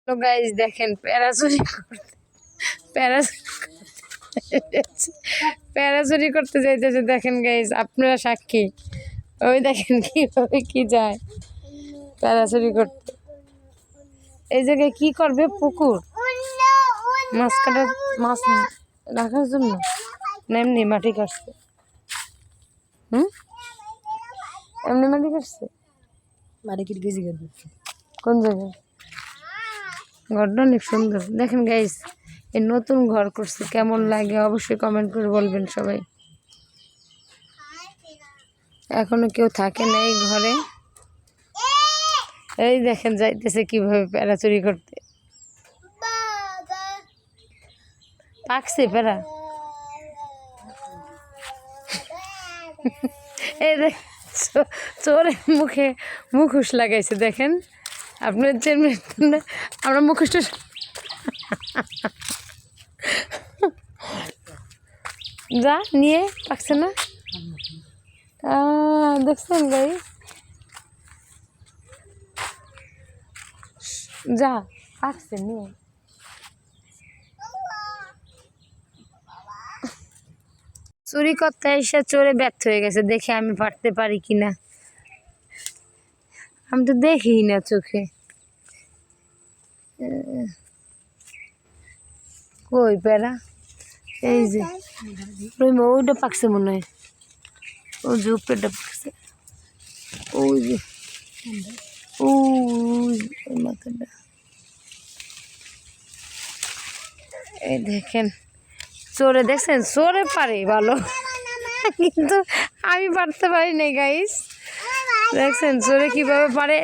তো গাইস দেখেন প্যারাচুরি করতে প্যারাচুরি করতে যাইতেছে। দেখেন গাইস আপনারা সাক্ষী, ওই দেখেন কিভাবে কি যায় প্যারাচুরি করতে। এই জায়গায় কি করবে? পুকুর মাছ কাটার, মাছ রাখার জন্য না এমনি মাটি কাটছে? এমনি মাটি কাটছে? মাটি কেটে গেছি কোন জায়গায়? ঘরটা অনেক সুন্দর। দেখেন গাইস এই নতুন ঘর করছে, কেমন লাগে অবশ্যই কমেন্ট করে বলবেন সবাই। এখনো কেউ থাকে না এই ঘরে। এই দেখেন যাইতেছে কিভাবে প্যারাচুরি করতে। পাকছে প্যারা। এই দেখ চোরের মুখে মুখোশ লাগাইছে। দেখেন আপনার আমরা মুখোশটা যা নিয়ে পাকছে না। দেখছেন গাই, যা পাকছে নিয়ে। চুরি করতে এসে চোরে ব্যর্থ হয়ে গেছে। দেখে আমি পারতে পারি কিনা, আমি তো দেখি না চোখে। কই প্যারা? এই যে ওইটা পাকছে মনে হয়, ওই যে উপরেটা পাকছে, ওই যে ওই মাথাটা। এই দেখেন চোরে, দেখছেন চোরে পারে ভালো, কিন্তু আমি পারতে পারি না গাইস। দেখছেন চোরে কিভাবে পারে,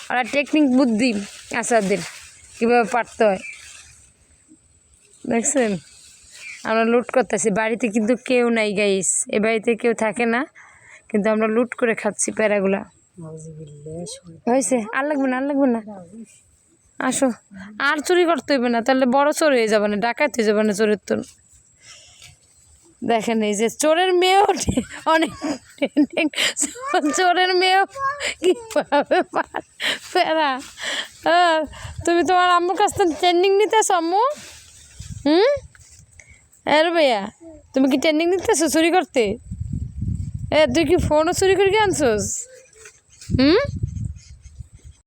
ওরা টেকনিক বুদ্ধি আচারদের কিভাবে পারতে হয়। দেখছেন আমরা লুট করতেছি, বাড়িতে কিন্তু কেউ নাই গাইস, এ বাড়িতে কেউ থাকে না, কিন্তু আমরা লুট করে খাচ্ছি প্যারাগুলা। হয়েছে? আর লাগবে না, আর লাগবে না, আসো। আর চুরি করতে হইবে না, তাহলে বড় চোর হয়ে যাবে না, ডাকাত হয়ে যাবে না চোরের তো। দেখেন এই যে চোরের মেয়েও অনেক, চোরের মেয়েও কিভাবে প্যারা। তুমি তোমার আম্মুর কাছ থেকে ট্রেনিং নিতেছো আম্মু? আরে ভাইয়া তুমি কি ট্রেনিং নিতেছো চুরি করতে? তুই কি ফোনও চুরি করে আনছোস?